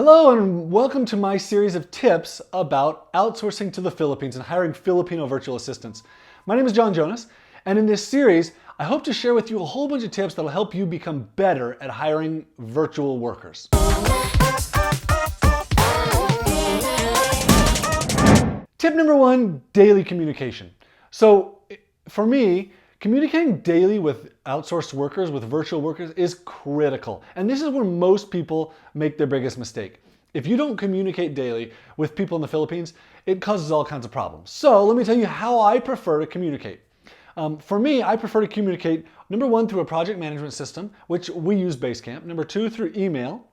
Hello and welcome to my series of tips about outsourcing to the Philippines and hiring Filipino virtual assistants. My name is Jonas, and in this series, I hope to share with you a whole bunch of tips that will help you become better at hiring virtual workers. Tip number one, daily communication. So for me, communicating daily with outsourced workers, with virtual workers, is critical. And this is where most people make their biggest mistake. If you don't communicate daily with people in the Philippines, it causes all kinds of problems. So let me tell you how I prefer to communicate. For me, I prefer to communicate, number one, through a project management system, which we use Basecamp. Number two, through email.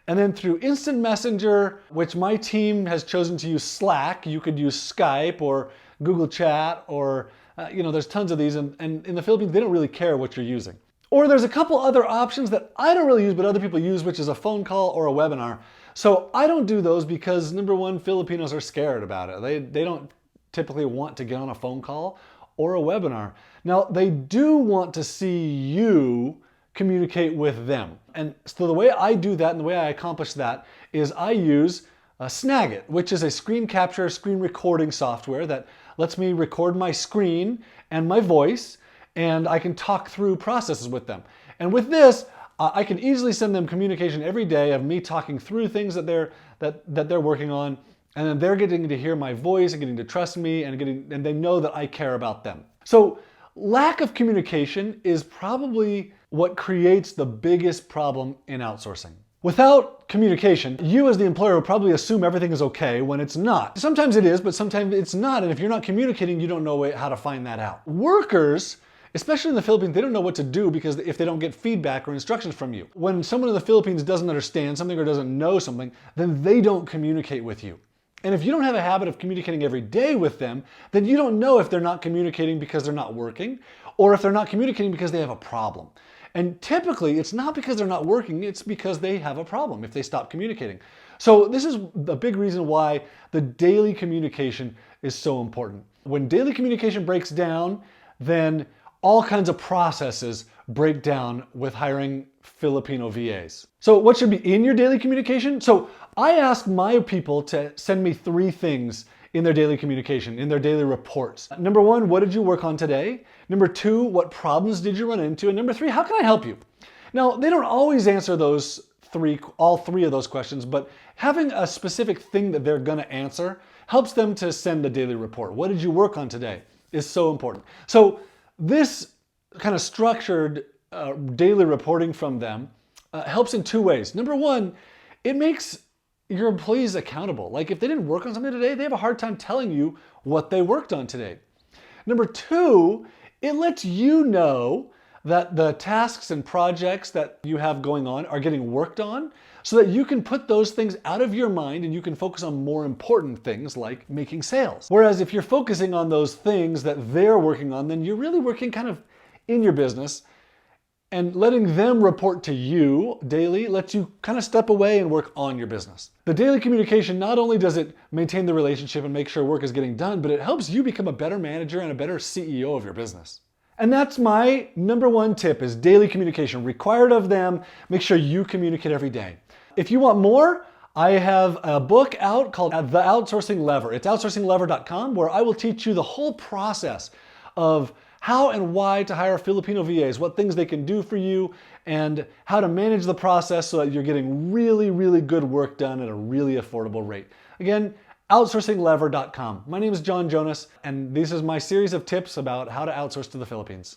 And then through instant messenger, which my team has chosen to use Slack. You could use Skype or Google Chat or there's tons of these, and in the Philippines, they don't really care what you're using. Or there's a couple other options that I don't really use, but other people use, which is a phone call or a webinar. So I don't do those because, number one, Filipinos are scared about it. They don't typically want to get on a phone call or a webinar. Now, they do want to see you communicate with them. And so the way I do that and the way I accomplish that is I use Snagit, which is a screen capture, screen recording software that lets me record my screen and my voice, and I can talk through processes with them. And with this, I can easily send them communication every day of me talking through things that they're working on, and then they're getting to hear my voice and getting to trust me and they know that I care about them. So lack of communication is probably what creates the biggest problem in outsourcing. Without communication, you as the employer will probably assume everything is okay when it's not. Sometimes it is, but sometimes it's not. And if you're not communicating, you don't know how to find that out. Workers, especially in the Philippines, they don't know what to do because if they don't get feedback or instructions from you. When someone in the Philippines doesn't understand something or doesn't know something, then they don't communicate with you. And if you don't have a habit of communicating every day with them, then you don't know if they're not communicating because they're not working or if they're not communicating because they have a problem. And typically, it's not because they're not working, it's because they have a problem if they stop communicating. So this is a big reason why the daily communication is so important. When daily communication breaks down, then all kinds of processes break down with hiring Filipino VAs. So what should be in your daily communication? So I ask my people to send me 3 things in their daily communication, in their daily reports. Number 1, what did you work on today? Number 2, what problems did you run into? And number 3, how can I help you? Now, they don't always answer all three of those questions, but having a specific thing that they're gonna answer helps them to send a daily report. What did you work on today is so important. So this kind of structured daily reporting from them helps in 2 ways. Number 1, it makes your employees accountable. Like if they didn't work on something today, they have a hard time telling you what they worked on today. Number 2, it lets you know that the tasks and projects that you have going on are getting worked on so that you can put those things out of your mind and you can focus on more important things like making sales. Whereas if you're focusing on those things that they're working on, then you're really working kind of in your business, and letting them report to you daily lets you kind of step away and work on your business. The daily communication, not only does it maintain the relationship and make sure work is getting done, but it helps you become a better manager and a better CEO of your business. And that's my number 1 tip is daily communication. Required of them, make sure you communicate every day. If you want more, I have a book out called The Outsourcing Lever. It's outsourcinglever.com, where I will teach you the whole process of how and why to hire Filipino VAs, what things they can do for you, and how to manage the process so that you're getting really, really good work done at a really affordable rate. Again, outsourcinglever.com. My name is Jonas, and this is my series of tips about how to outsource to the Philippines.